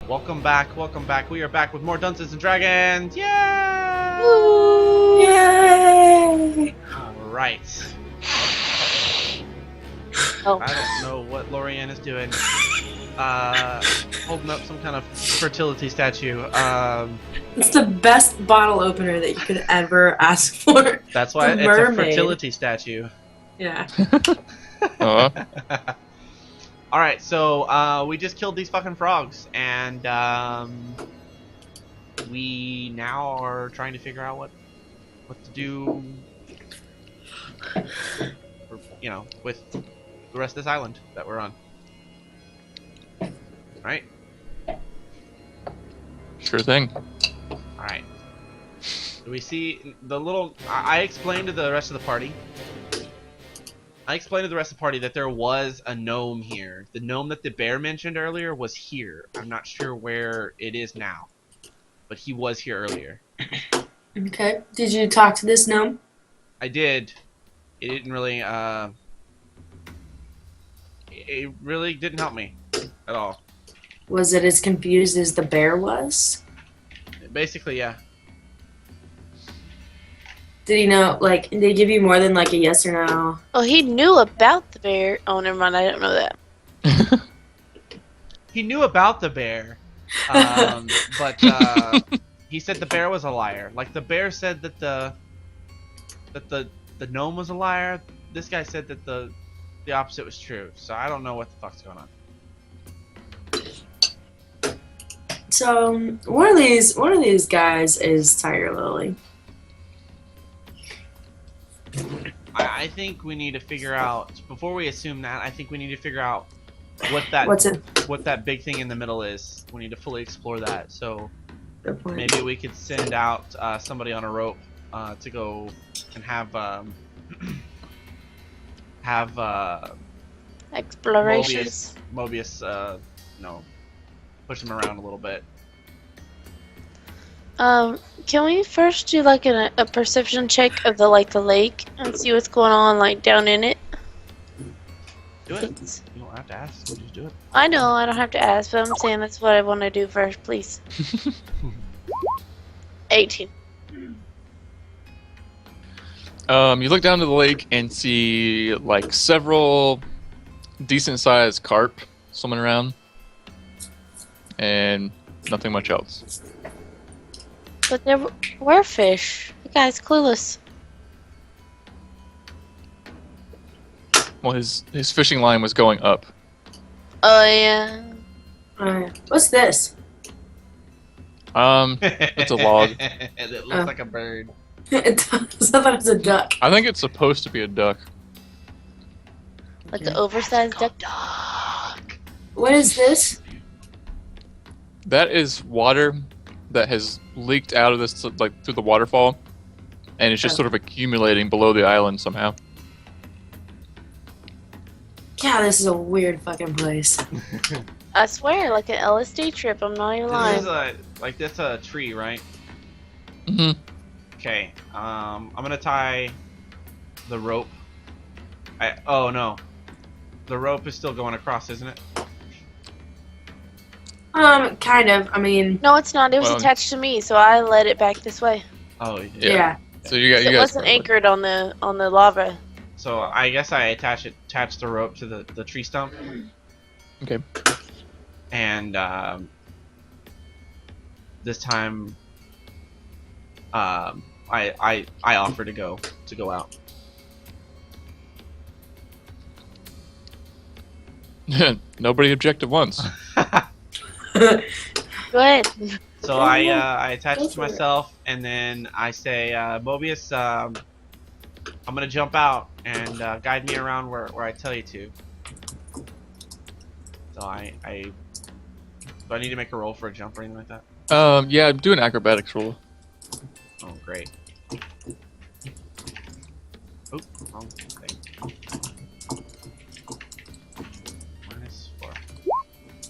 Welcome back, welcome back. We are back with more Dunces and Dragons. Yay! Woo! Yay! Alright. Oh. I don't know what Lorianne is doing. Holding up some kind of fertility statue. It's the best bottle opener that you could ever ask for. That's why it's a fertility statue. Yeah. Alright, so we just killed these fucking frogs, and we now are trying to figure out what to do, for, you know, with the rest of this island that we're on. Alright? Sure thing. Alright. Do we see the little... I explained to the rest of the party. That there was a gnome here. The gnome that the bear mentioned earlier was here. I'm not sure where it is now. But he was here earlier. Okay. Did you talk to this gnome? I did. It didn't really, it really didn't help me at all. Was it as confused as the bear was? Basically, yeah. Did he know, like, did he give you more than, like, a yes or no? Oh, he knew about the bear. Oh, never mind. I didn't know that. He knew about the bear, but he said the bear was a liar. Like, the bear said that the gnome was a liar. This guy said that the opposite was true. So I don't know what the fuck's going on. So, one of these guys is Tiger Lily. I think we need to figure out, before we assume that, I think we need to figure out what that big thing in the middle is. We need to fully explore that. So maybe we could send out somebody on a rope to go and have Explorations. Mobius you know, push him around a little bit. Can we first do like a perception check of the lake and see what's going on like down in it? Do it. You don't have to ask. We'll just do it. I know I don't have to ask, but I'm saying that's what I want to do first, please. 18. You look down to the lake and see like several decent-sized carp swimming around, and nothing much else. But there were fish. The guy's clueless. Well, his fishing line was going up. Oh yeah. What's this? It's a log. And it looks like a bird. It does. I thought it was a duck. I think it's supposed to be a duck. Like an oversized duck. What is this? That is water that has leaked out of this, like, through the waterfall, and it's just sort of accumulating below the island somehow. Yeah, this is a weird fucking place. I swear, like an LSD trip. I'm not even lying. That's a tree, right? Mm-hmm. Okay. I'm gonna tie the rope. Oh no, the rope is still going across, isn't it? Kind of. I mean, No, it's not. It was attached to me, so I led it back this way. Oh yeah. So you guys. It wasn't anchored on the lava. So I guess I attach the rope to the tree stump. Okay. And this time, I offer to go out. Nobody objected once. Go ahead. So I attach it to myself, and then I say, Mobius, I'm gonna jump out and guide me around where I tell you to. So do I need to make a roll for a jump or anything like that? Yeah, do an acrobatics roll. Oh, great. Oh, wrong thing.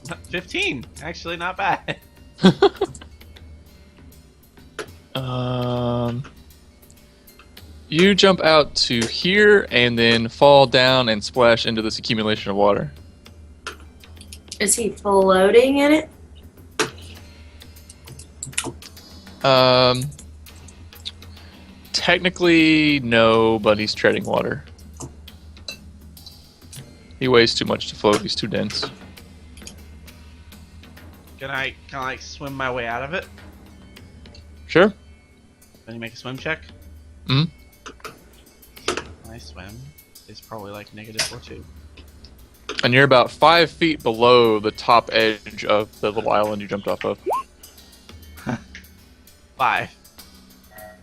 -4. 15! Actually, not bad. You jump out to here and then fall down and splash into this accumulation of water. Is he floating in it? Technically, nobody's treading water. He weighs too much to float. He's too dense. Can I kind of like swim my way out of it? Sure. Then you make a swim check. Hmm. My swim is probably like -4.2. And you're about 5 feet below the top edge of the little island you jumped off of. 5.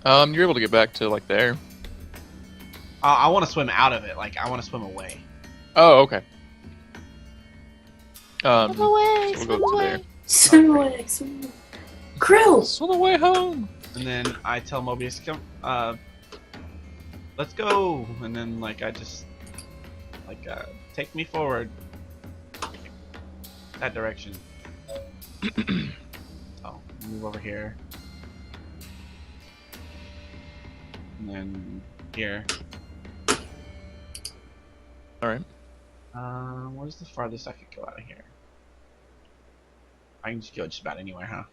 You're able to get back to like there. I want to swim out of it. Like I want to swim away. Oh, okay. Swim away, so we'll swim go to away. there. Swim away, swim away. Krill! Swim away home. And then I tell Mobius, "Come, let's go." And then like I just like take me forward. That direction. Oh, move over here. And then here. All right. Where's the farthest I could go out of here? I can just go just about anywhere, huh?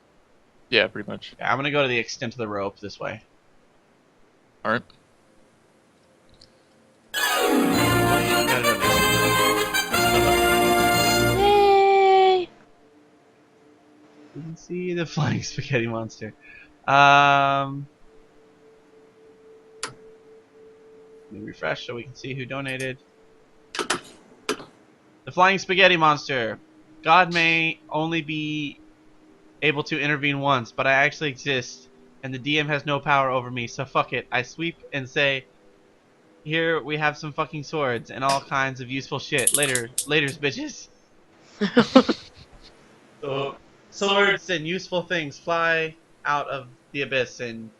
Yeah, pretty much. Yeah, I'm gonna go to the extent of the rope this way. All right. Yay! You can see the flying spaghetti monster. Let me refresh so we can see who donated. The flying spaghetti monster. God may only be able to intervene once, but I actually exist, and the DM has no power over me, so fuck it. I sweep and say, here we have some fucking swords and all kinds of useful shit. Laters, bitches. So, swords and useful things fly out of the abyss and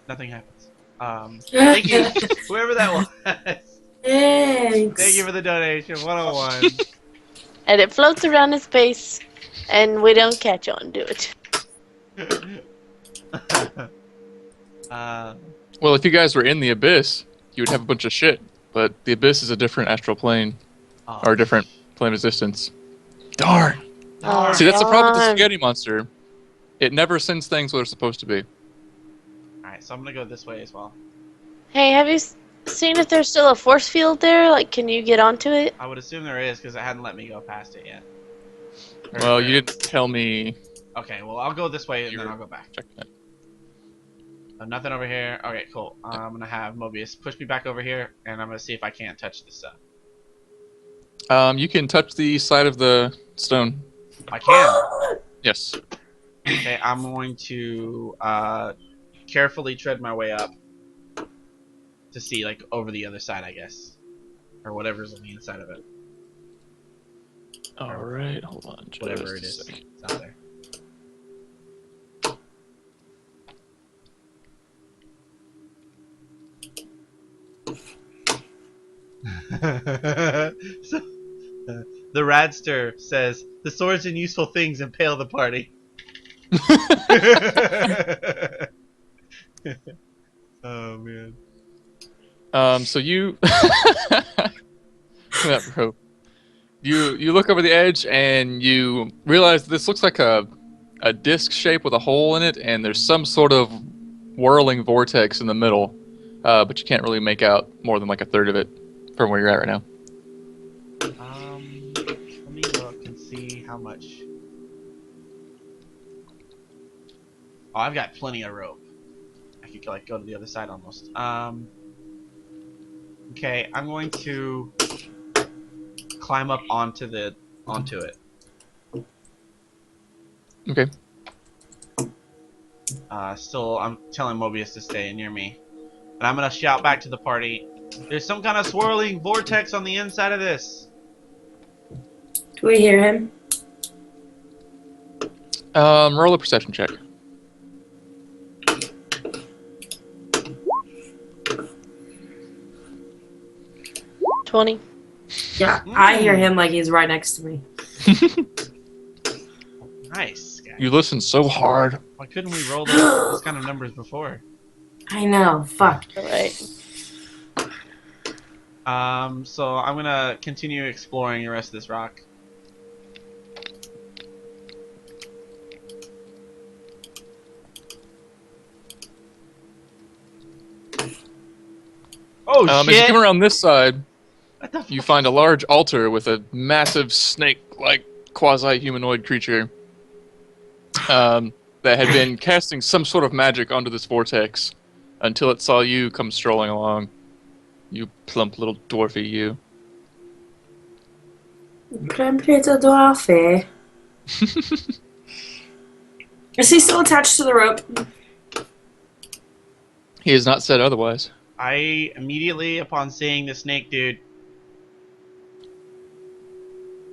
nothing happens. Thank you, whoever that was. Thanks. Thank you for the donation, 101. And it floats around in space, and we don't catch on to it. Well, if you guys were in the abyss, you would have a bunch of shit. But the abyss is a different astral plane, or a different plane of existence. Darn. Oh, See, that's the problem with the darn. spaghetti monster. It never sends things where they're supposed to be. Alright, so I'm gonna go this way as well. Hey, have you seen if there's still a force field there? Like, can you get onto it? I would assume there is because it hadn't let me go past it yet. Well, you didn't tell me. Okay, well I'll go this way and then I'll go back. Checking it. Nothing over here. Okay, cool. I'm gonna have Mobius push me back over here, and I'm gonna see if I can't touch this stuff. You can touch the side of the stone. I can. Yes. Okay, I'm going to carefully tread my way up to see, like, over the other side, I guess, or whatever's on the inside of it. All right, hold on. Just Whatever it a is, sec. it's out there. So, the Radster says, the swords and useful things impale the party. Oh, man. So you that rope. You look over the edge and you realize this looks like a disc shape with a hole in it, and there's some sort of whirling vortex in the middle, but you can't really make out more than like a third of it from where you're at right now. Let me look and see how much. Oh, I've got plenty of rope. I could like go to the other side almost. Okay, I'm going to climb up onto it. Okay. Still, I'm telling Mobius to stay near me, and I'm gonna shout back to the party. There's some kind of swirling vortex on the inside of this. Do we hear him? Roll a perception check. $20. Yeah, I hear him like he's right next to me. Nice, guys. You listen so hard. Why couldn't we roll those kind of numbers before? I know, fuck. Alright. So I'm gonna continue exploring the rest of this rock. Oh As you shit! come around this side, What the you fuck? find a large altar with a massive snake-like quasi-humanoid creature that had been casting some sort of magic onto this vortex until it saw you come strolling along. You plump little dwarfy you. Plump little dwarfy. Is he still attached to the rope? He has not said otherwise. I immediately, upon seeing the snake dude,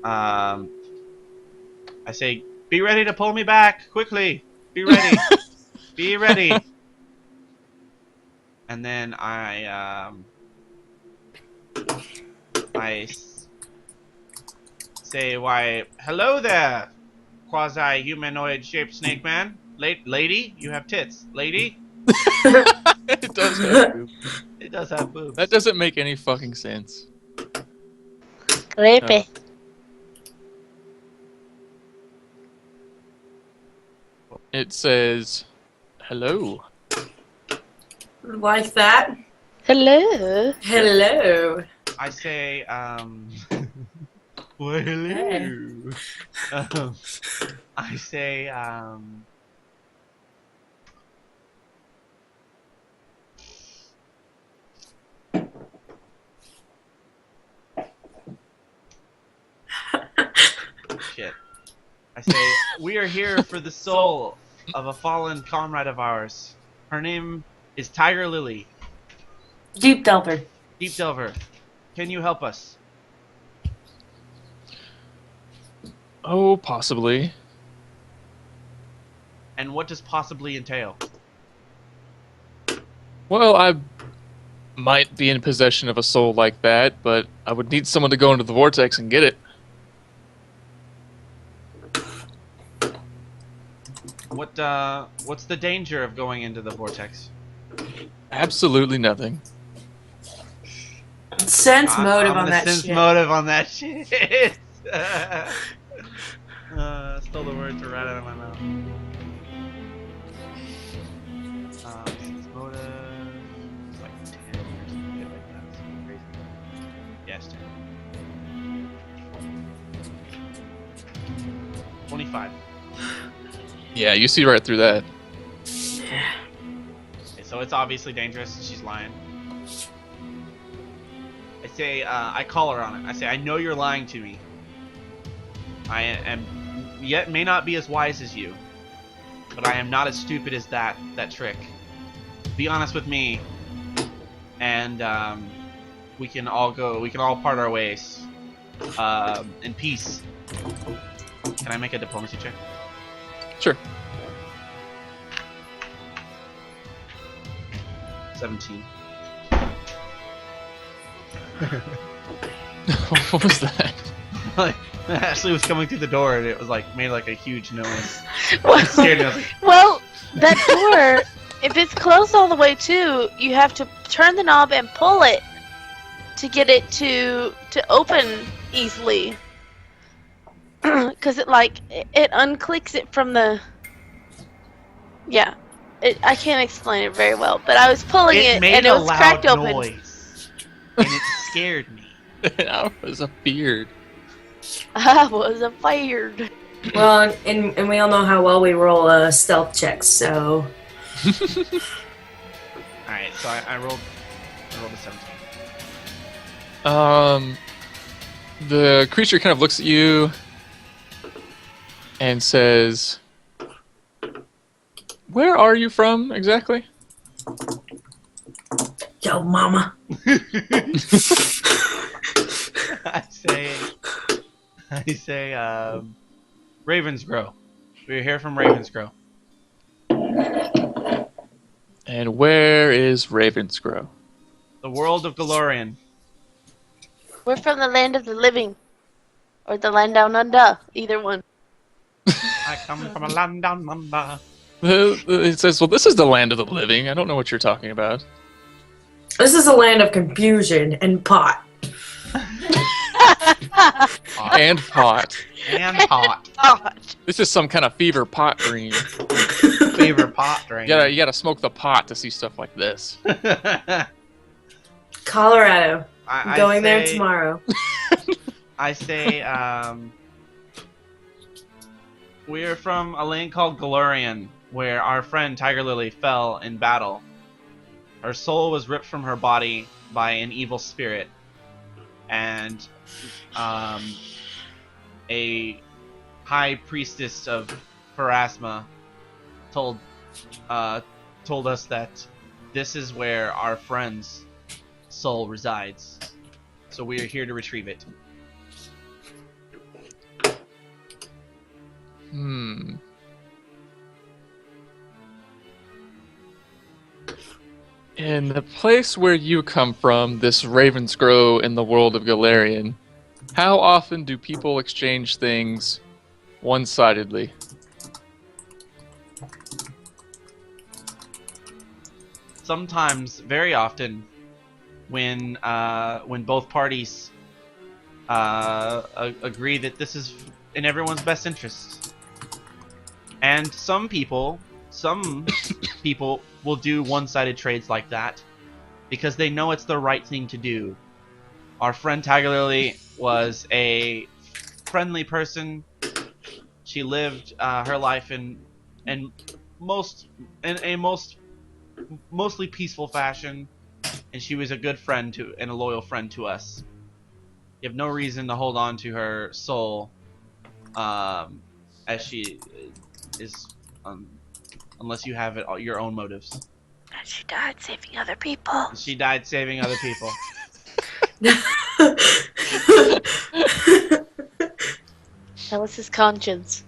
I say, "Be ready to pull me back quickly. Be ready. Be ready." And then I say, "Why, hello there, quasi-humanoid shaped snake man. Lady, you have tits. Lady." It does have boobs. It does have boobs. That doesn't make any fucking sense. Creepy. It says, "Hello." Like that? Hello. Hello. I say, well, hello. I say, shit. I say, we are here for the soul of a fallen comrade of ours. Her name is Tiger Lily. Deep Delver. Deep Delver, can you help us? Oh, possibly. And what does possibly entail? Well, I might be in possession of a soul like that, but I would need someone to go into the vortex and get it. What's the danger of going into the vortex? Absolutely nothing. Sense motive on that sense shit. motive on that shit. Stole the words right out of my mouth. Sense motive. It's like 10 or something like that. Something crazy. Yes, 10. 25. Yeah, you see right through that. Okay, so it's obviously dangerous. She's lying. I say, I call her on it. I say, I know you're lying to me. I am yet may not be as wise as you, but I am not as stupid as that trick. Be honest with me, and we can all part our ways in peace. Can I make a diplomacy check? Sure. 17. What was that? Like, Ashley was coming through the door and it was like made like a huge noise. Well, It scared me. I was like, well, that door, if it's closed all the way too, you have to turn the knob and pull it to get it to open easily. Because it unclicks it from the. Yeah, I can't explain it very well, but I was pulling it made and it a was loud cracked open. noise, and it scared me. I was afeared. I was afraid. Well, and we all know how well we roll stealth checks, so. Alright, so I rolled a 17. The creature kind of looks at you and says, "Where are you from exactly?" Yo, mama. I say, Ravensgrow. We're here from Ravensgrow. And where is Ravensgrow? The world of Galorian. We're from the land of the living, or the land down under. Either one. I come from a land down under. It says, "Well, this is the land of the living. I don't know what you're talking about." This is a land of confusion and pot. And pot. And pot. God. This is some kind of fever pot dream. Favorite pot drink. You gotta smoke the pot to see stuff like this. Colorado. I'm going there say, tomorrow. I say, we're from a land called Galurian, where our friend Tiger Lily fell in battle. Her soul was ripped from her body by an evil spirit, and a high priestess of Pharasma told us that this is where our friend's soul resides. So we are here to retrieve it. In the place where you come from, this Ravensgrow in the world of Galarian, how often do people exchange things one-sidedly? Sometimes, very often, when both parties agree that this is in everyone's best interest. And some people will do one-sided trades like that because they know it's the right thing to do. Our friend Tiger Lily was a friendly person. She lived her life in a mostly peaceful fashion, and she was a good friend and a loyal friend to us. You have no reason to hold on to her soul, as she is, unless you have your own motives. And she died saving other people. She died saving other people. That was his conscience.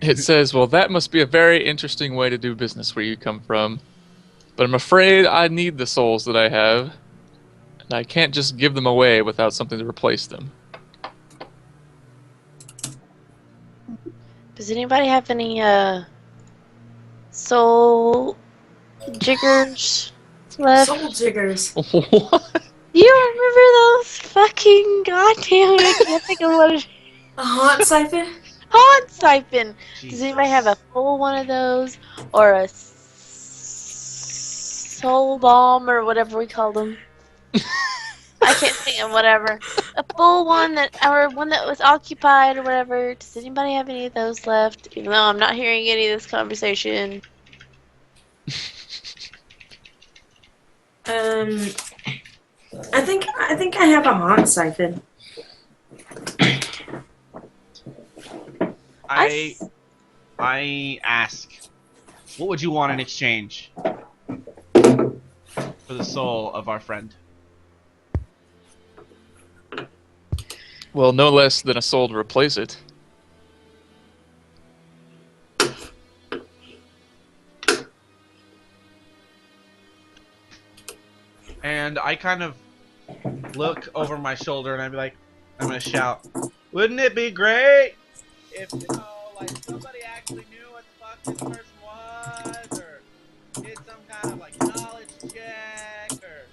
It says, well, that must be a very interesting way to do business where you come from. But I'm afraid I need the souls that I have, and I can't just give them away without something to replace them. Does anybody have any soul jiggers left? Soul jiggers. What? You remember those fucking goddamn? I can't think of what it is. A haunt siphon? Haunt siphon. Jesus. Does anybody have a full one of those, or a soul bomb, or whatever we call them? I can't think of whatever. A full one or one that was occupied or whatever. Does anybody have any of those left? Even though I'm not hearing any of this conversation. I think I have a haunt siphon. I ask, what would you want in exchange for the soul of our friend? Well, no less than a soul to replace it. And I kind of look over my shoulder and I'd be like, I'm gonna shout, wouldn't it be great if, like somebody actually knew what the fuck this person was, or did some kind of like knowledge check or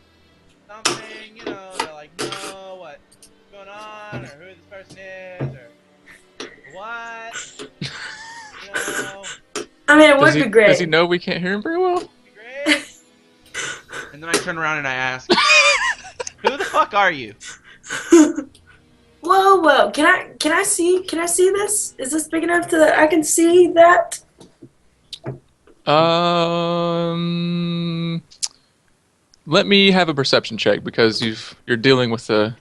something, to like know what's going on or who this person is or what, I mean, it would be great. Does he know we can't hear him very well? It'd be great. And then I turn around and I ask, who the fuck are you? Whoa! Can I see this? Is this big enough that I can see that? Let me have a perception check because you're dealing with the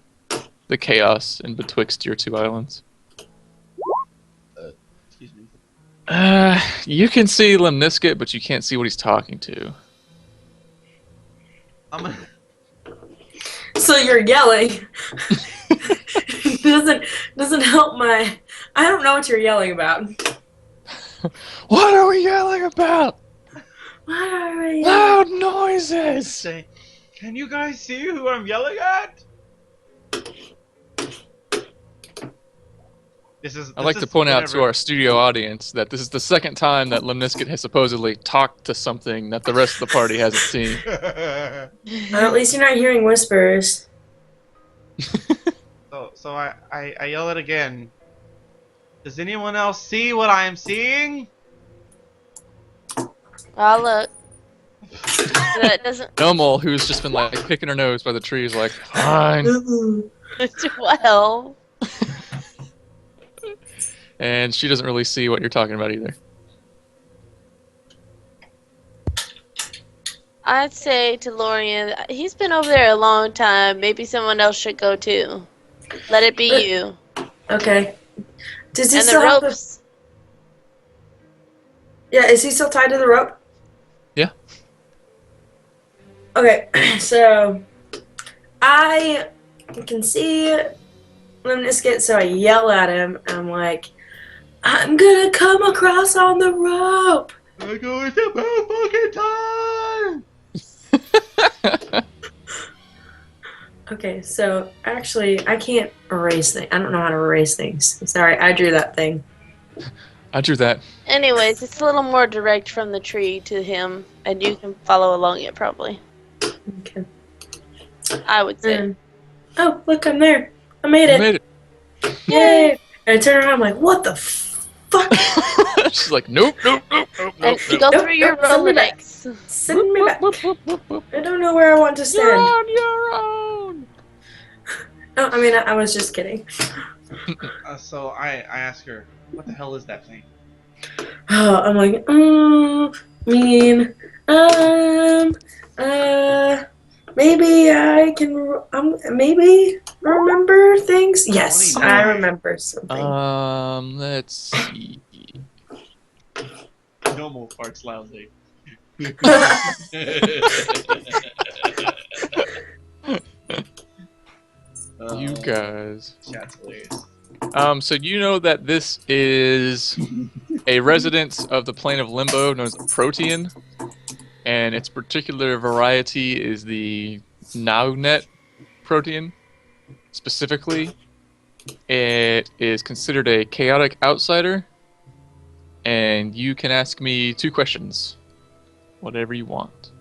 chaos in betwixt your two islands. Excuse me. You can see Lemnisket, but you can't see what he's talking to. So you're yelling. doesn't help my. I don't know what you're yelling about. What are we yelling about? What are we? Loud noises. Say, can you guys see who I'm yelling at? I'd like to point out to our studio audience that this is the second time that Lemnisket has supposedly talked to something that the rest of the party hasn't seen. Well, at least you're not hearing whispers. So I yell it again. Does anyone else see what I am seeing? I'll look. That doesn't. Nomal, who's just been like picking her nose by the trees, like, fine. 12. And she doesn't really see what you're talking about either. I'd say to Lorian, he's been over there a long time. Maybe someone else should go too. Let it be you. Okay. Does he And the still have ropes. Yeah, is he still tied to the rope? Yeah. Okay, so I can see Limnisket, so I yell at him. I'm like, I'm gonna come across on the rope. I'm going to fucking time. Okay, so actually, I can't erase things. I don't know how to erase things. Sorry, I drew that thing. I drew that. Anyways, it's a little more direct from the tree to him, and you can follow along it probably. Okay. I would say. Oh, look, I'm there. I made it. You made it. Yay! And I turn around, I'm like, what the fuck? She's like, nope. And you go through your Rolodex. Send me back. I don't know where I want to stand. You're on your own. Oh, I mean, I was just kidding. So I ask her, what the hell is that thing? Oh, I'm like, maybe I can, maybe remember things? Yes, I remember something. Let's see. No more farts loudly. You guys. Chat's hilarious. So you know that this is a residence of the plane of Limbo known as the Protean, and its particular variety is the Naunet Protean. Specifically, it is considered a chaotic outsider, and you can ask me 2 questions, whatever you want.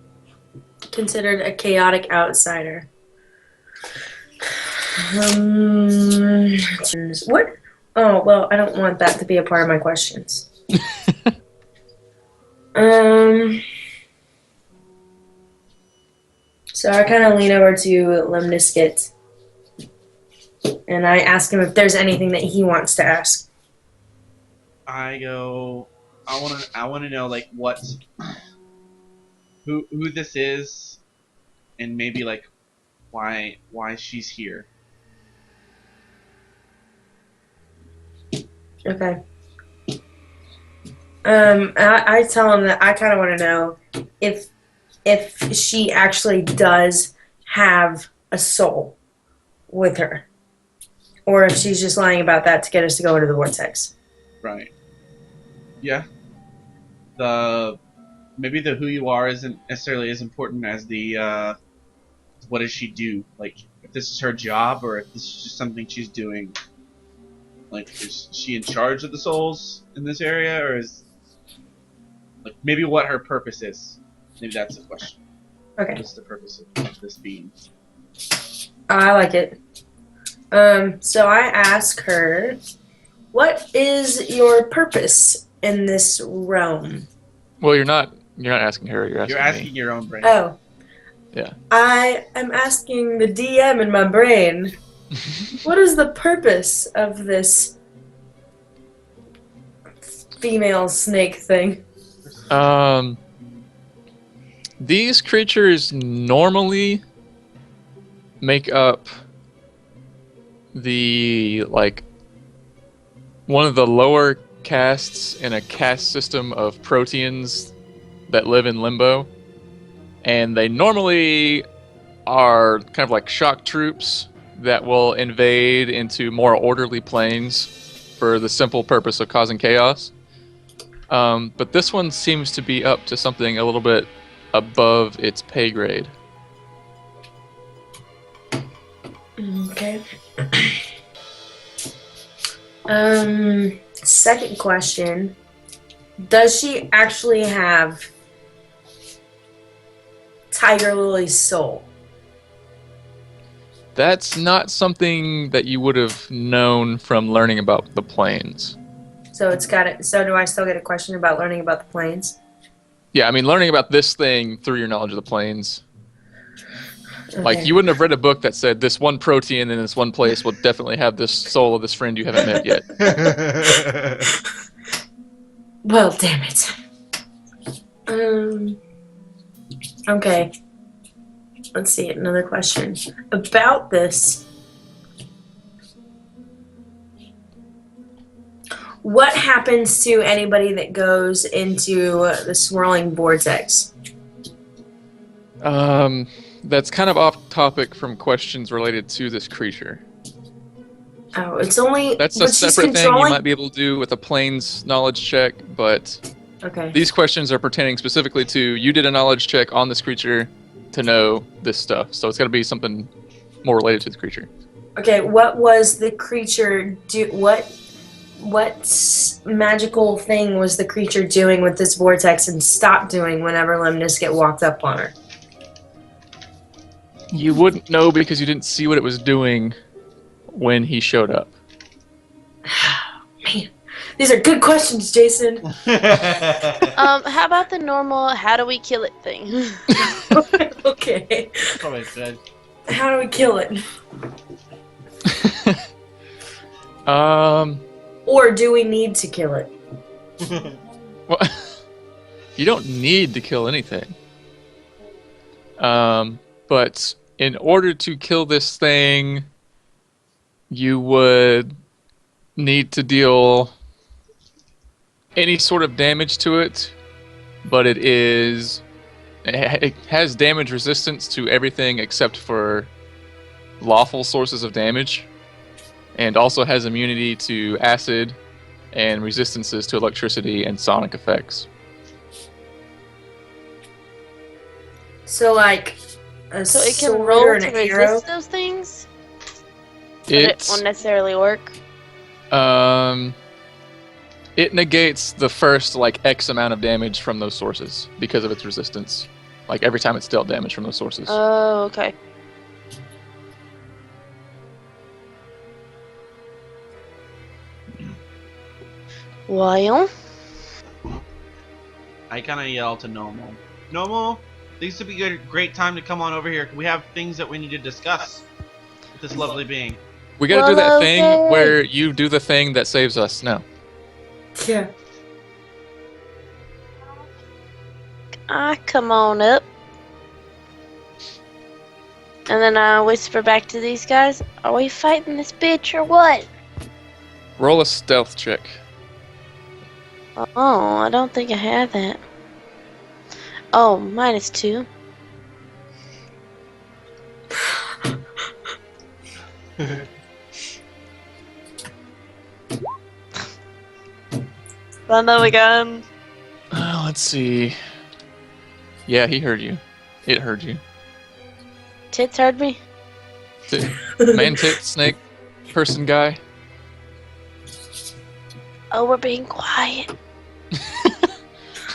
Considered a chaotic outsider. What? Oh, well, I don't want that to be a part of my questions. So I kind of lean over to Limnisket, and I ask him if there's anything that he wants to ask. I go, I want to know like what, who this is, and maybe like why she's here. Okay. I tell him that I kind of want to know if she actually does have a soul with her, or if she's just lying about that to get us to go into the vortex. Right. Yeah. Maybe the who you are isn't necessarily as important as the what does she do? Like if this is her job or if this is just something she's doing. Like, is she in charge of the souls in this area, or is like maybe what her purpose is? Maybe that's the question. Okay. What's the purpose of this being? I like it. So I ask her, what is your purpose in this realm? Well, you're not asking her. You're asking me. Your own brain. Oh. Yeah. I am asking the DM in my brain. What is the purpose of this female snake thing? These creatures normally make up the one of the lower castes in a caste system of proteans that live in Limbo, and they normally are kind of like shock troops that will invade into more orderly planes for the simple purpose of causing chaos. But this one seems to be up to something a little bit above its pay grade. Okay. Second question. Does she actually have Tiger Lily's soul? That's not something that you would have known from learning about the planes. So it's got it. So do I still get a question about learning about the planes? Yeah, I mean, learning about this thing through your knowledge of the planes. Okay. Like, you wouldn't have read a book that said this one protein in this one place will definitely have this soul of this friend you haven't met yet. Well, damn it. Okay. Let's see, another question. About this. What happens to anybody that goes into the swirling vortex? That's kind of off topic from questions related to this creature. Oh, it's only... That's a separate thing you might be able to do with a planes knowledge check, but okay. These questions are pertaining specifically to you did a knowledge check on this creature to know this stuff, so it's got to be something more related to the creature. Okay, what was the creature do? What magical thing was the creature doing with this vortex and stopped doing whenever Lemniscate walked up on her? You wouldn't know because you didn't see what it was doing when he showed up. Man, these are good questions, Jason. How about the normal how do we kill it thing? Okay. Probably good. How do we kill it? Or do we need to kill it? Well, you don't need to kill anything. But in order to kill this thing, you would need to deal any sort of damage to it, but it has damage resistance to everything except for lawful sources of damage, and also has immunity to acid and resistances to electricity and sonic effects. So, like, So it can sword roll or to an arrow? resist those things? But it won't necessarily work? It negates the first, like, X amount of damage from those sources because of its resistance. Like, every time it's dealt damage from those sources. Oh, okay. Well, I kind of yell to Nomo. Nomo, this would be a great time to come on over here. We have things that we need to discuss with this lovely being. We gotta do that Well, thing okay. where you do the thing that saves us now. Yeah. come on up. And then I whisper back to these guys, are we fighting this bitch or what? Roll a stealth check. Oh, I don't think I have that. Oh, -2. Another gun. Let's see. Yeah, he heard you. It heard you. Tits heard me. Man, tit, snake, person, guy. Oh, we're being quiet.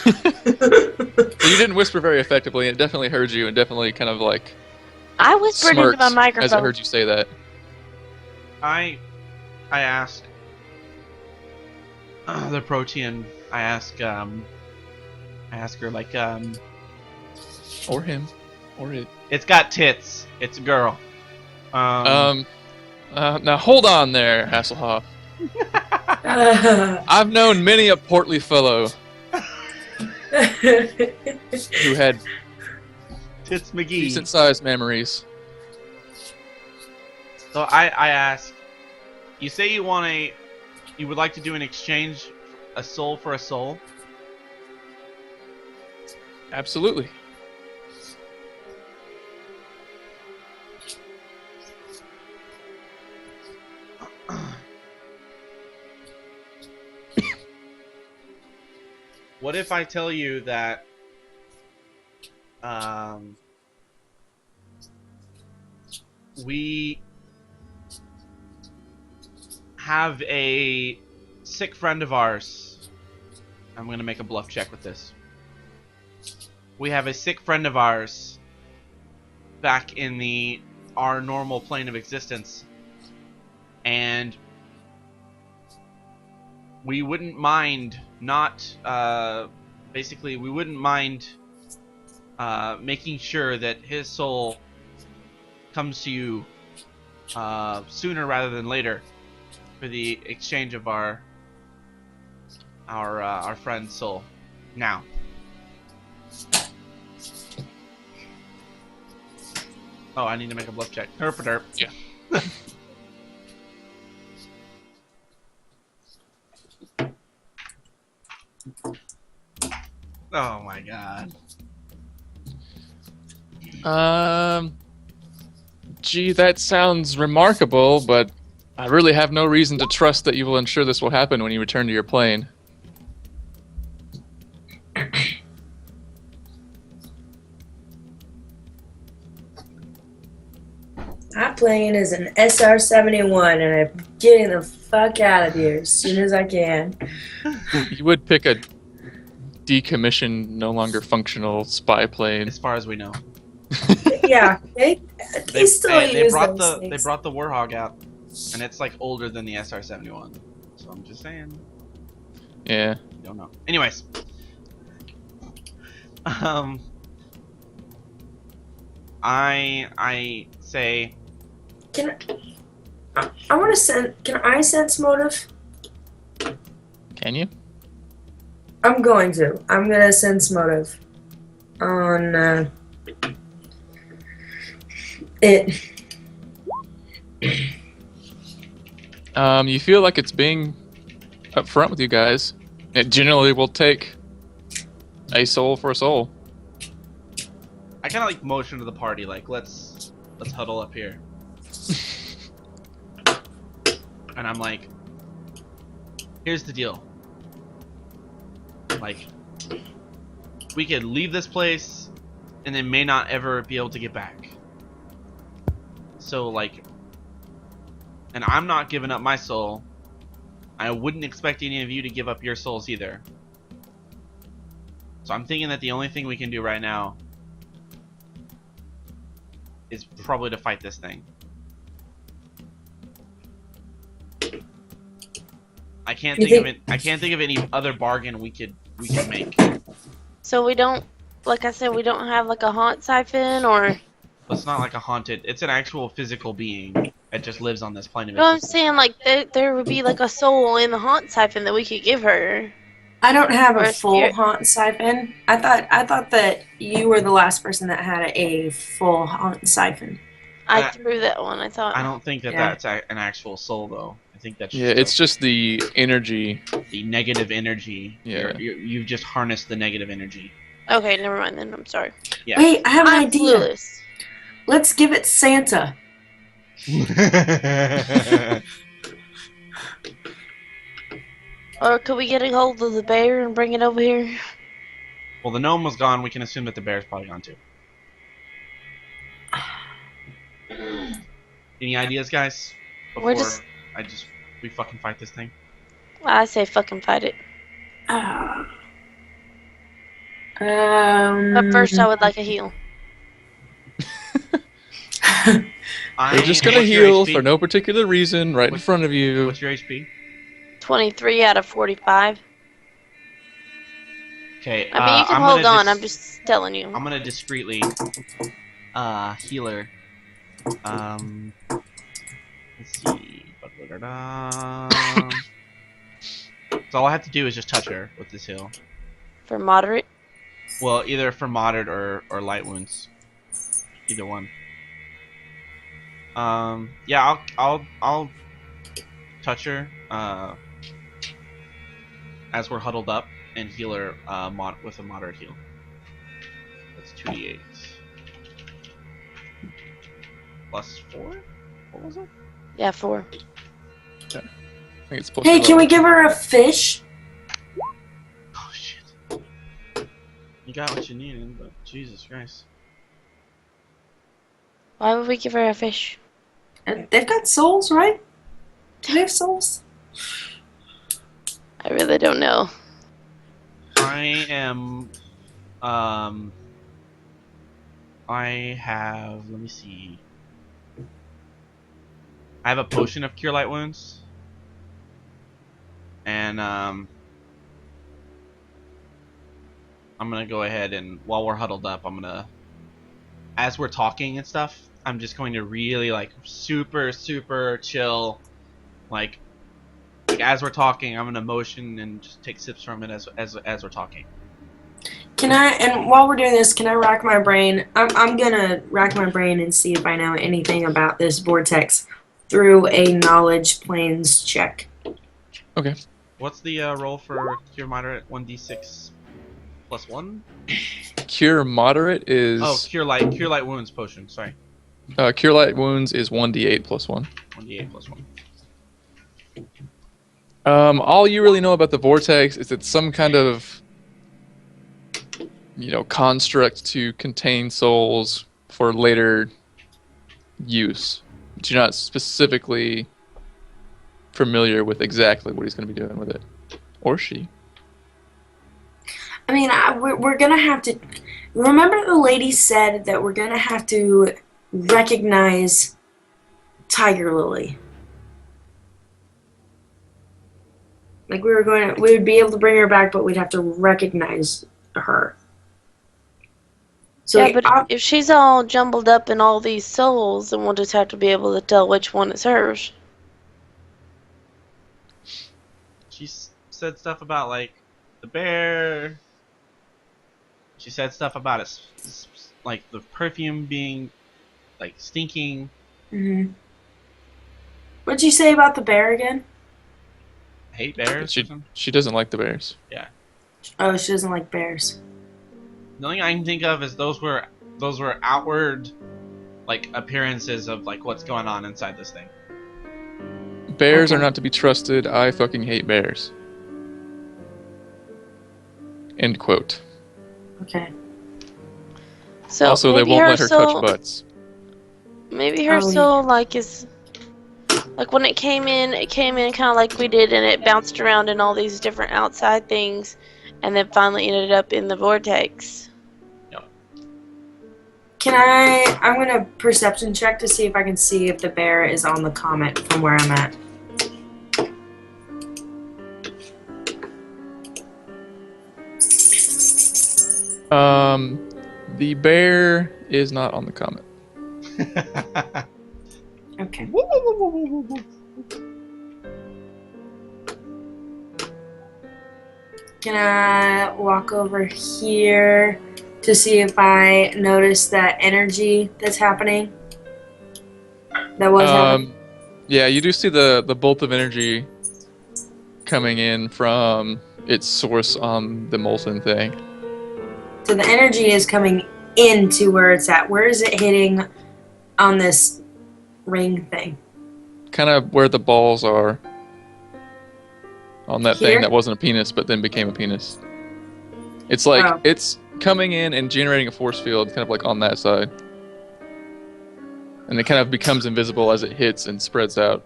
You didn't whisper very effectively, and it definitely heard you, and definitely kind of like I whispered into smirked my as it microphone. heard you say that. I ask the protean. I ask her like Or him. Or it. It's got tits. It's a girl. Now hold on there, Hasselhoff. I've known many a portly fellow who had Tits McGee. decent-sized memories. So I ask, you say you would like to do an exchange, a soul for a soul? Absolutely. What if I tell you that we have a sick friend of ours? I'm going to make a bluff check with this. We have a sick friend of ours back in our normal plane of existence, and we wouldn't mind not basically, we wouldn't mind making sure that his soul comes to you sooner rather than later for the exchange of our friend's soul. Now. Oh, I need to make a bluff check. Herp-a-derp. Yeah. Oh my god. Gee, that sounds remarkable, but I really have no reason to trust that you will ensure this will happen when you return to your plane. My plane is an SR-71, and I'm getting the fuck out of here as soon as I can. You would pick a decommissioned, no longer functional spy plane. As far as we know. Yeah, they still use brought those the things. they brought the Warhog out, and it's like older than the SR-71. So I'm just saying. Yeah. Don't know. Anyways. I say. I want to send. Can I sense motive? Can you? I'm going to. I'm gonna sense motive on it. You feel like it's being upfront with you guys. It generally will take a soul for a soul. I kind of like motion to the party, like let's huddle up here. And I'm like, here's the deal. Like, we could leave this place, and then may not ever be able to get back. So like, and I'm not giving up my soul. I wouldn't expect any of you to give up your souls either. So I'm thinking that the only thing we can do right now is probably to fight this thing. I can't think of any other bargain we could make. So we don't, like I said, we don't have like a haunt siphon or. It's not like a haunted. It's an actual physical being that just lives on this plane of No, I'm existence. saying like there would be like a soul in the haunt siphon that we could give her. I don't have Or a a full spirit. haunt siphon. I thought that you were the last person that had a full haunt siphon. I threw that one. I thought. I don't think that Yeah. that's an actual soul though. I think that's Yeah, it's just the energy. the negative energy. Yeah. You've just harnessed the negative energy. Okay, never mind then. I'm sorry. Yeah. Wait, I have an I'm idea. clueless. Let's give it Santa. Or could we get a hold of the bear and bring it over here? Well, the gnome was gone. We can assume that the bear's probably gone too. Any ideas, guys? We're just- we fucking fight this thing. I say fucking fight it. But first, I would like a heal. We're just gonna What's your heal HP? for no particular reason right in front of you. What's your HP? 23 out of 45. Okay. I mean, you can hold on. I'm just telling you. I'm gonna discreetly healer. Let's see. So all I have to do is just touch her with this heal. For moderate. Well, either for moderate or light wounds. Either one. Yeah, I'll touch her as we're huddled up and heal her with a moderate heal. That's 2d8 plus 4. What was it? Yeah, 4. I think it's supposed Hey, to can we give her a fish? Oh shit! You got what you needed, but Jesus Christ. Why would we give her a fish? And they've got souls, right? Do they have souls? I really don't know. I am. I have. Let me see. I have a potion of cure light wounds. And I'm gonna go ahead and while we're huddled up, as we're talking and stuff, I'm just going to really like super chill, like as we're talking, I'm gonna motion and just take sips from it as we're talking. Can I? And while we're doing this, can I rack my brain? I'm gonna rack my brain and see if I know anything about this vortex through a knowledge planes check. Okay. What's the roll for cure moderate? 1d6 plus 1? Cure moderate is... Oh, cure light wounds potion, sorry. Cure light wounds is 1d8 plus 1. 1d8 plus 1. All you really know about the vortex is it's some kind of, construct to contain souls for later use. But you're not specifically familiar with exactly what he's going to be doing with it. Or she. I mean, we're going to have to... Remember the lady said that we're going to have to recognize Tiger Lily. Like, we would be able to bring her back, but we'd have to recognize her. So yeah, but if she's all jumbled up in all these souls, then we'll just have to be able to tell which one is hers. She said stuff about, like, the bear. She said stuff about it, like, the perfume being, like, stinking. Mm-hmm. What'd you say about the bear again? Hate bears? She doesn't like the bears. Yeah. Oh, she doesn't like bears. The only thing I can think of is those were outward, like, appearances of, like, what's going on inside this thing. Bears are not to be trusted. I fucking hate bears. End quote. Okay. So also, they won't let her touch butts. Maybe her soul, like, is... Like, when it came in kind of like we did, and it bounced around in all these different outside things, and then finally ended up in the vortex. Yep. I'm going to perception check to see if I can see if the bear is on the comet from where I'm at. The bear is not on the comet. Okay. Can I walk over here to see if I notice that energy that's happening? That was happening? Yeah, you do see the bolt of energy coming in from its source on the molten thing. So the energy is coming into where it's at. Where is it hitting on this ring thing? Kind of where the balls are. On that Here? thing that wasn't a penis, but then became a penis. It's like, it's coming in and generating a force field, kind of like on that side. And it kind of becomes invisible as it hits and spreads out.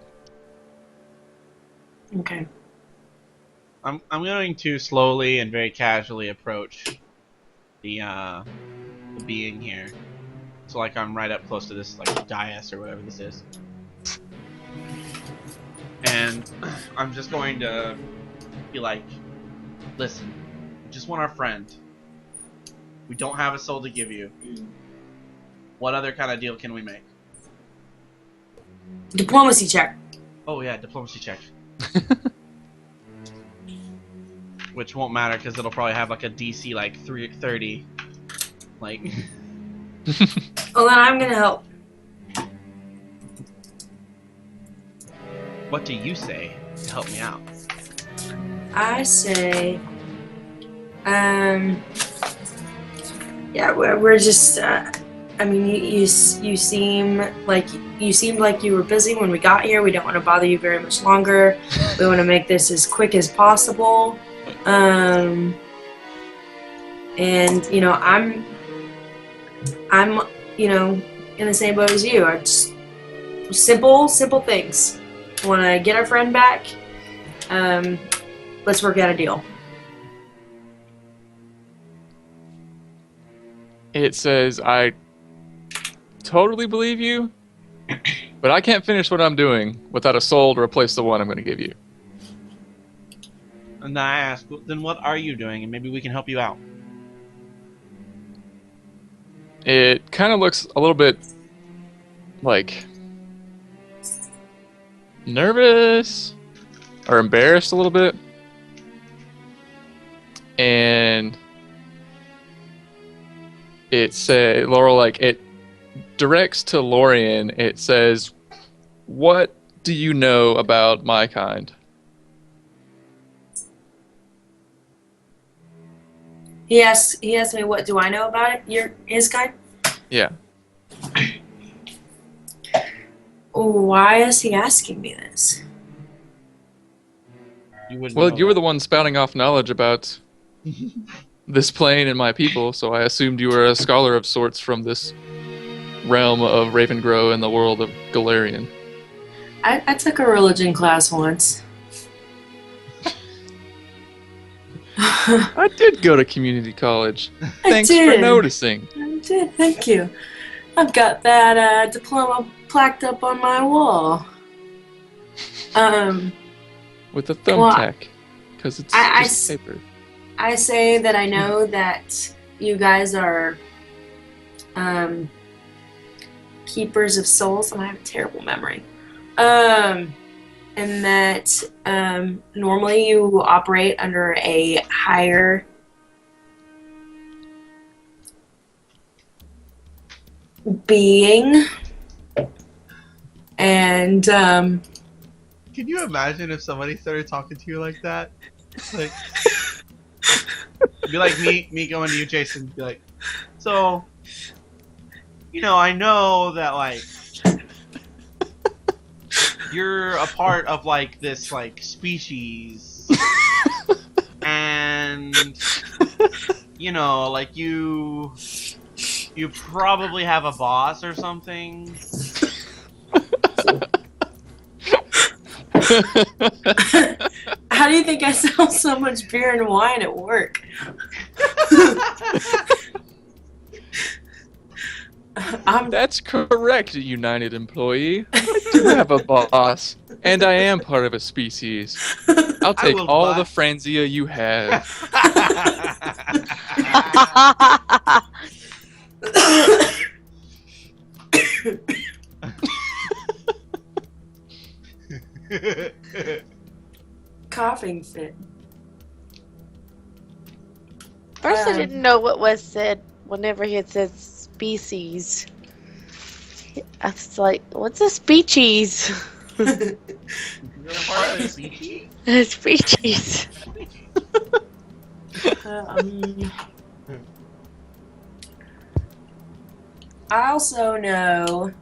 Okay. I'm going to slowly and very casually approach the being here. So like I'm right up close to this like dais or whatever this is. And I'm just going to be like, listen, we just want our friend. We don't have a soul to give you. What other kind of deal can we make? Diplomacy check. Oh yeah, diplomacy check. Which won't matter because it'll probably have like a DC like 330. Like. Well, then I'm gonna help. What do you say to help me out? I say, yeah, we're just. I mean, you seem like you were busy when we got here. We don't want to bother you very much longer. We want to make this as quick as possible. And you know, I'm you know in the same boat as you. I just simple things. Want to get our friend back. Let's work out a deal. It says, I totally believe you, but I can't finish what I'm doing without a soul to replace the one I'm going to give you. And I ask, then what are you doing? And maybe we can help you out. It kind of looks a little bit like nervous or embarrassed a little bit. And it says, Laurel, like, it directs to Lorian. It says, "What do you know about my kind?" He asked me, what do I know about it? His kind? Yeah. Why is he asking me this? You wouldn't Well, know you were that. the one spouting off knowledge about this plane and my people, so I assumed you were a scholar of sorts from this realm of Ravengrow and the world of Galarian. I took a religion class once. I did go to community college. Thanks for did. noticing. I did, thank you. I've got that diploma plaqued up on my wall. With a thumbtack, because it's just paper. I say that I know that you guys are keepers of souls, and I have a terrible memory. And that normally you operate under a higher being. And Can you imagine if somebody started talking to you like that? Like, it'd be like me going to you, Jason. Be like, so, I know that like you're a part of like this like species, and like you probably have a boss or something. How do you think I sell so much beer and wine at work? That's correct, United employee. I do have a boss, and I am part of a species. I'll take all the Franzia you have. Coughing fit. First, I didn't know what was said whenever he had said species. I was like, what's a species? Species. I also know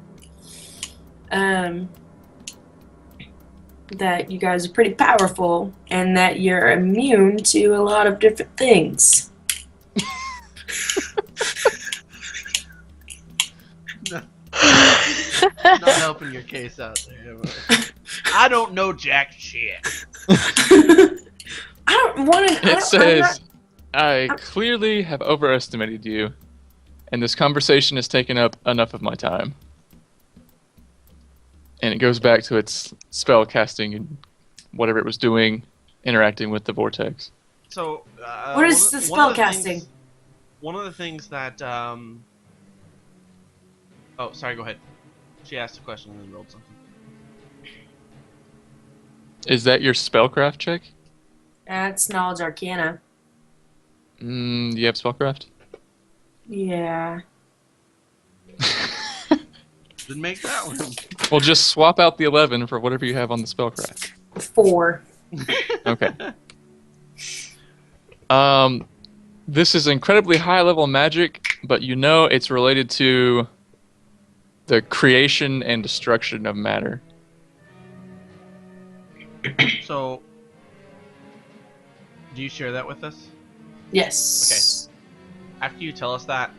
that you guys are pretty powerful and that you're immune to a lot of different things. Not helping your case out there. I don't know jack shit. I don't want to. It says, I clearly have overestimated you, and this conversation has taken up enough of my time. And it goes back to its spell casting and whatever it was doing, interacting with the vortex. So, what is the spell casting? One of the things that, oh, sorry, go ahead. She asked a question and then rolled something. Is that your spellcraft check? That's Knowledge Arcana. You have spellcraft? Yeah. Didn't make that one. Well, just swap out the 11 for whatever you have on the spellcraft. 4. Okay. This is incredibly high-level magic, but it's related to the creation and destruction of matter. So, do you share that with us? Yes. Okay. After you tell us that,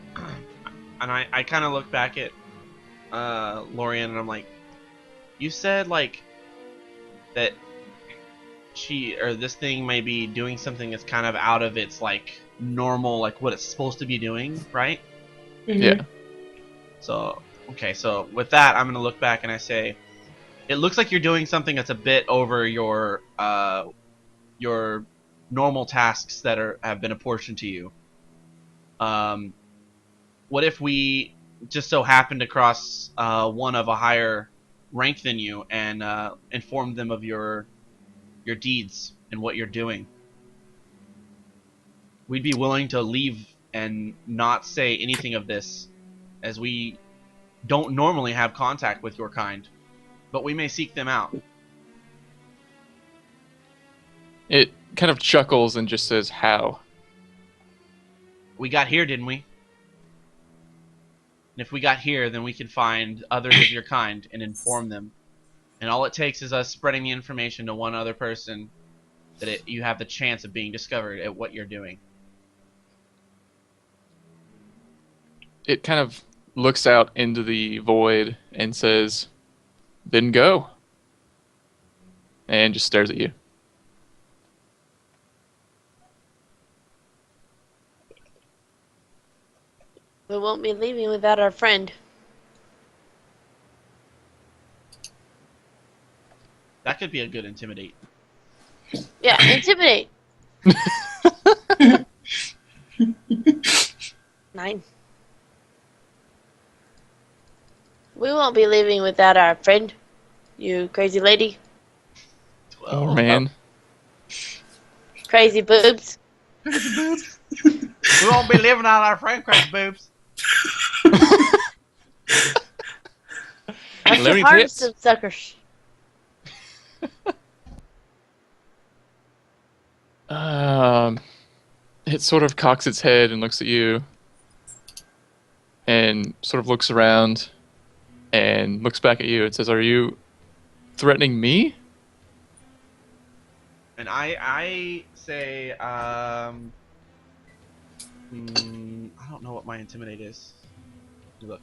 and I kind of look back at Lorian and I'm like, you said like that this thing may be doing something that's kind of out of its like normal, like what it's supposed to be doing, right? Mm-hmm. Yeah. So, okay, so with that, I'm gonna look back and I say, it looks like you're doing something that's a bit over your normal tasks that have been apportioned to you. what if we just so happen to cross one of a higher rank than you and inform them of your deeds and what you're doing? We'd be willing to leave and not say anything of this, as we don't normally have contact with your kind, but we may seek them out. It kind of chuckles and just says, how? We got here, didn't we? And if we got here, then we can find others of your kind and inform them. And all it takes is us spreading the information to one other person that you have the chance of being discovered at what you're doing. It kind of looks out into the void and says, then go. And just stares at you. We won't be leaving without our friend. That could be a good intimidate. Yeah, intimidate. 9. We won't be leaving without our friend, you crazy lady. 12. Oh, man. Crazy boobs. Crazy boobs. We won't be living out our friend, crazy boobs. I Larry should harness tits. some suckers. It sort of cocks its head and looks at you and sort of looks around and looks back at you and says, are you threatening me? And I say, I don't know what my intimidate is. Look.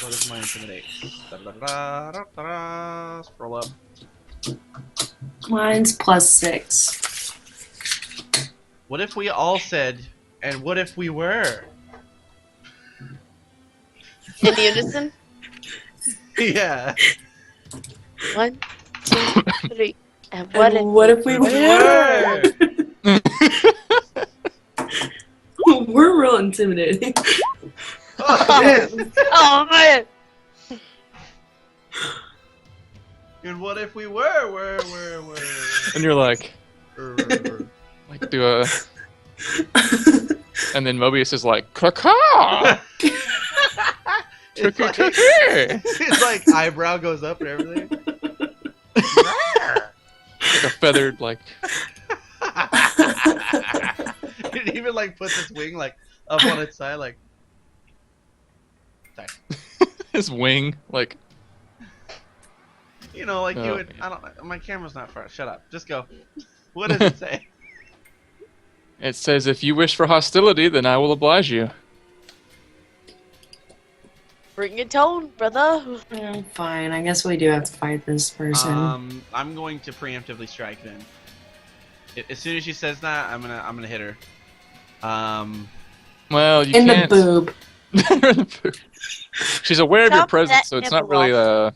What is my intimidate? Da-da-da-da-da-da. Scroll up. Mine's +6. What if we all said, and what if we were? In unison. Yeah. 1, 2, 3. And What if we were? We're real intimidating. Oh man! And what if we were? And you're like do a... And then Mobius is like, caw. It's it's like eyebrow goes up and everything. Like a feathered, like... It even like puts its wing like up on its side, like. Sorry. His wing, like... You know, like you Oh, would. man. I don't. My camera's not far. Shut up. Just go. What does it say? It says, if you wish for hostility, then I will oblige you. Bring it on, brother. Fine, I guess we do have to fight this person. I'm going to preemptively strike then. As soon as she says that, I'm gonna hit her. Well, you In can't... the boob. She's aware of your Chop presence, that so it's not nipple really off.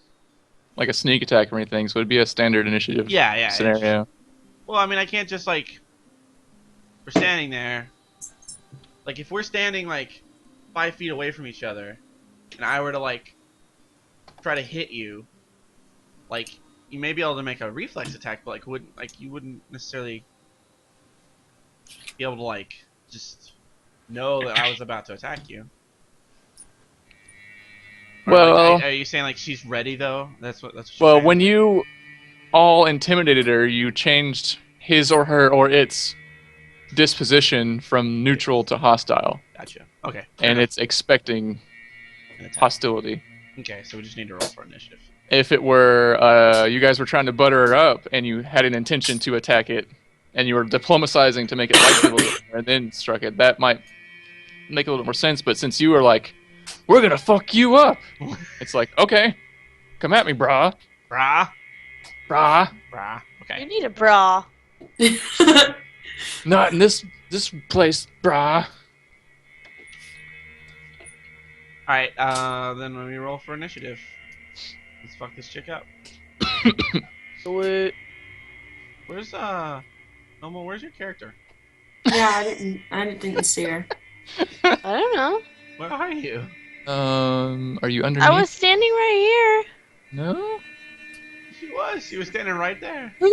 like a sneak attack or anything, so it'd be a standard initiative Yeah. scenario. Well, I mean, I can't just like. We're standing there. Like, if we're standing like 5 feet away from each other, and I were to like try to hit you, like you may be able to make a reflex attack, but you wouldn't necessarily be able to like just know that I was about to attack you. Or, Well, like, are you saying like she's ready though? That's what she's well, saying? when you all intimidated her, you changed his or her or its disposition from neutral to hostile, Gotcha. Okay. and it's expecting An attack. hostility. Okay, so we just need to roll for initiative. If it were you guys were trying to butter her up and you had an intention to attack it, and you were diplomatizing to make it like people and then struck it, that might make a little more sense. But since you were like, we're gonna fuck you up, it's like, okay, come at me, brah. Brah. Okay. You need a bra. Not in this place, brah. Alright, then when we roll for initiative, let's fuck this chick up. Sweet. Where's, Momo, where's your character? Yeah, I didn't see her. I don't know. Where are you? Are you underneath? I was standing right No? She was standing right there. here.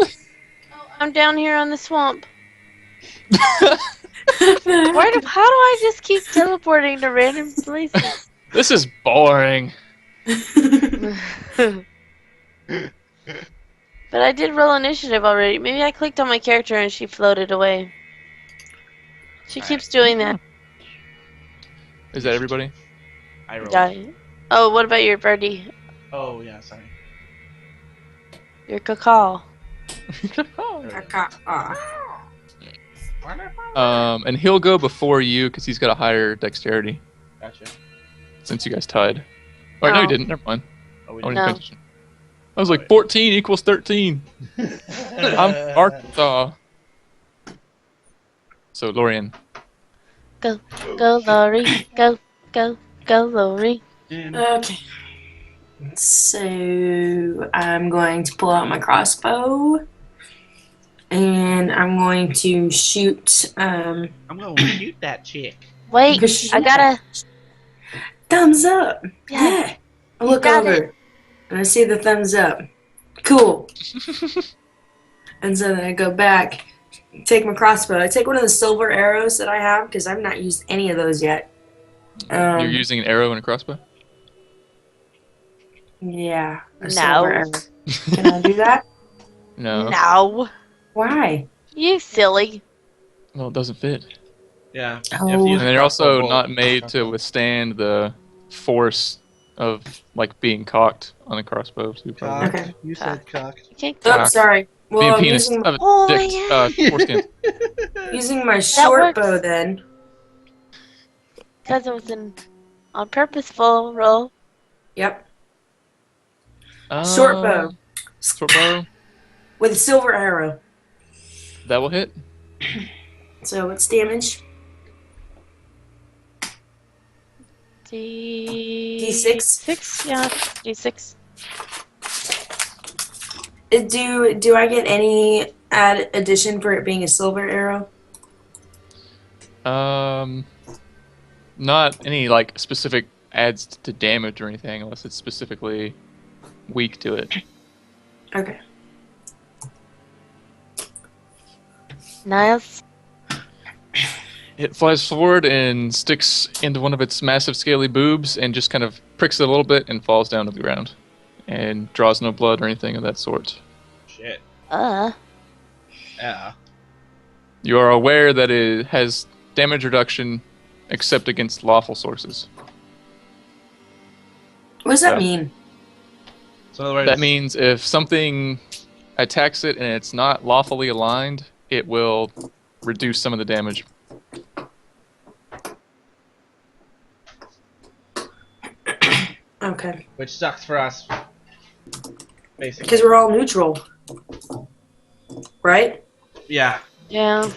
I'm down here on the swamp. How do I just keep teleporting to random places? This is boring. But I did roll initiative already. Maybe I clicked on my character and she floated away. She keeps doing that. Is that everybody? I rolled. Die. Oh, what about your birdie? Oh yeah, sorry. Your cacao. And he'll go before you because he's got a higher dexterity. Gotcha. Since you guys tied. Oh, no, you didn't. Never mind. Oh, we I didn't. wasn't paying attention. I was like, 14 equals 13. I'm Arkansas. So, Lorian. Go, Lori. Go, Lori. Okay. So I'm going to pull out my crossbow, and I'm going to shoot. I'm gonna shoot that chick. Wait, I gotta. Thumbs up. Yeah. I look over, and I see the thumbs up. Cool. And so then I go back, take my crossbow. I take one of the silver arrows that I have because I've not used any of those yet. You're using an arrow and a crossbow? Yeah. A No. silver arrow. Can I do that? No. No. Why? You silly. Well, it doesn't fit. Yeah. Oh. And they're also not made to withstand the force of like being cocked on a crossbow. So Cocked. Okay. You said cocked. You can't Oh, Cock. sorry. Well, being I'm penis. using, Oh, Dick, yeah. foreskin. using my short works. bow then. Because it was an on purposeful roll. Yep. Short bow. Short bow. With a silver arrow. That will hit. So what's damage? D6? 6, yeah, D6. Do I get any addition for it being a silver arrow? Not any like specific adds to damage or anything, unless it's specifically weak to it. Okay. Nice. It flies forward and sticks into one of its massive scaly boobs and just kind of pricks it a little bit and falls down to the ground. And draws no blood or anything of that sort. Shit. Uh. Yeah. You are aware that it has damage reduction except against lawful sources. What does that mean? So in other words, That means if something attacks it and it's not lawfully aligned, it will reduce some of the damage. Okay. which sucks for us. Basically. Because we're all neutral. Right? Yeah. Yeah.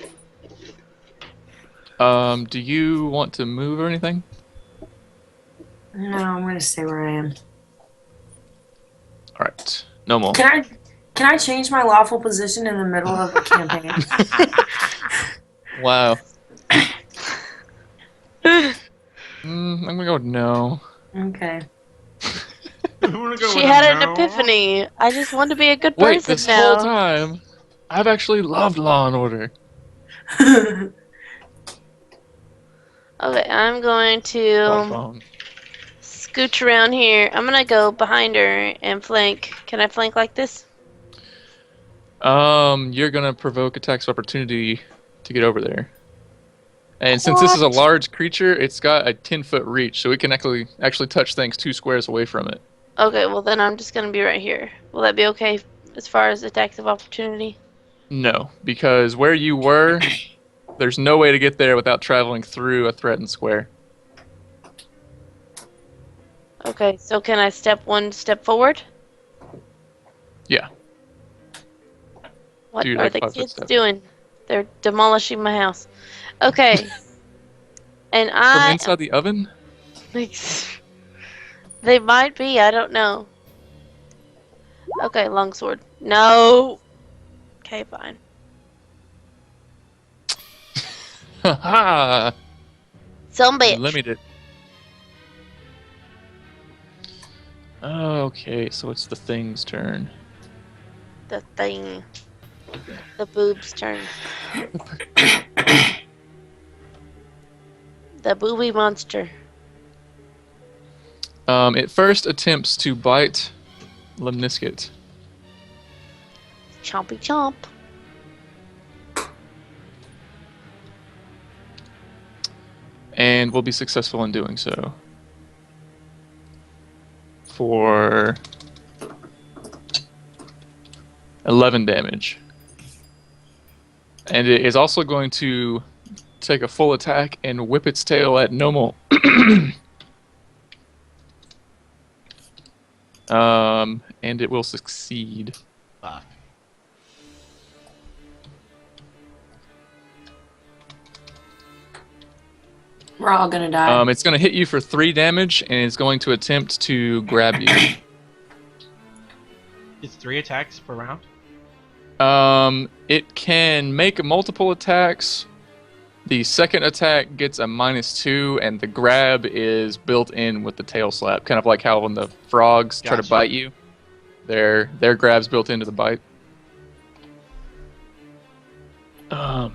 Do you want to move or anything? No, I'm gonna stay where I am. Alright. No more. Can I change my lawful position in the middle of a campaign? Wow. I'm gonna go with no. Okay. She had an epiphany. I just want to be a good Wait, person this now. whole time, I've actually loved Law and Order. Okay, I'm going to scooch around here. I'm gonna go behind her and flank. Can I flank like this? You're gonna provoke attacks of opportunity to get over there. And since this is a large creature, it's got a 10-foot reach, so we can actually touch things 2 squares away from it. Okay, well then I'm just gonna be right here. Will that be okay as far as attacks of opportunity? No, because where you were, there's no way to get there without traveling through a threatened square. Okay, so can I step 1 step forward? Yeah. What Do are like the 5 foot kids step. doing? They're demolishing my house. Okay. And From inside the oven? They might be, I don't know. Okay, longsword. No. Okay, fine. Ha Some bitch. Limited. Okay, so it's the thing's turn. The thing. The boob's turn. The booby monster. It first attempts to bite Lemnisket. Chompy chomp. And will be successful in doing so. For 11 damage. And it is also going to take a full attack and whip its tail at Nomal. And it will succeed. Fuck. We're all gonna die. It's going to hit you for 3 damage, and it's going to attempt to grab you. It's 3 attacks per round? It can make multiple attacks. The second attack gets a -2, and the grab is built in with the tail slap. Kind of like how when the frogs try to Gotcha. bite you, their grab's built into the bite.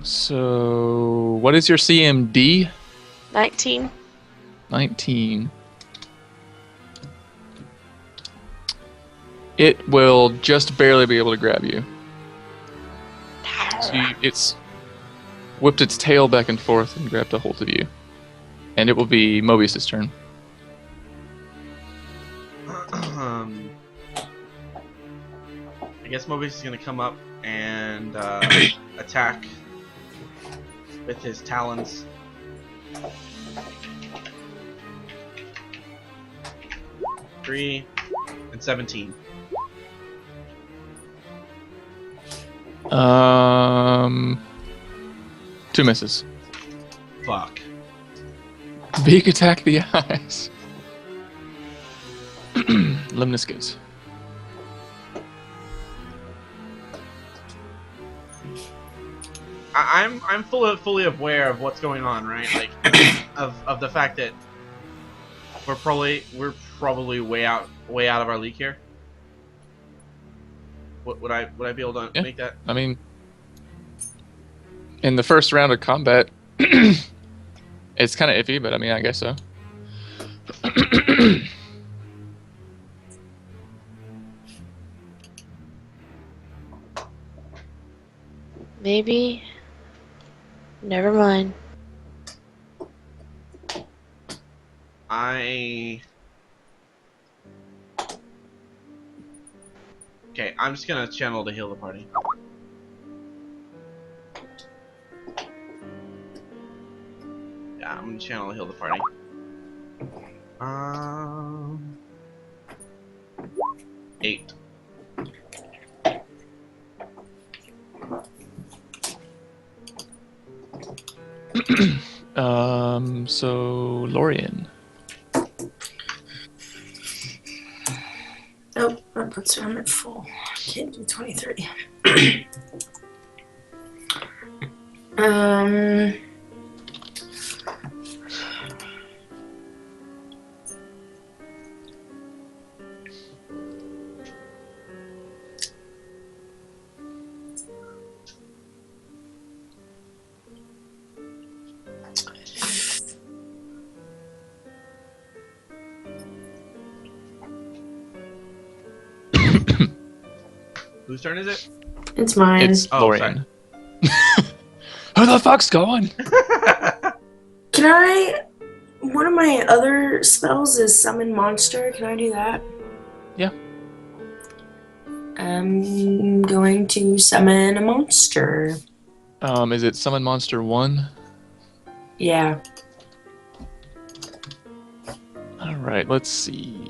So what is your CMD? 19. 19. It will just barely be able to grab you. So it's whipped its tail back and forth and grabbed a hold of you. And it will be Mobius' turn. I guess Mobius is gonna come up and attack with his talons. Three and 17. 2 misses. Fuck. Beak attack the eyes. Lemniscus. I'm fully aware of what's going on, right? Like of the fact that we're probably way out of our league here. Would I be able to make that? I mean, in the first round of combat, it's kind of iffy, but I mean, I guess so. Maybe. Never mind. Okay, I'm just gonna channel to heal the party. Yeah, I'm gonna channel to heal the party. 8. So Lorian. Nope, that puts him at full. Can't do 23. Whose turn is it? It's mine. It's Oh, Lorian. Who the fuck's going? Can I? One of my other spells is summon monster. Can I do that? Yeah. I'm going to summon a monster. Is it Summon Monster 1? Yeah. Alright, let's see.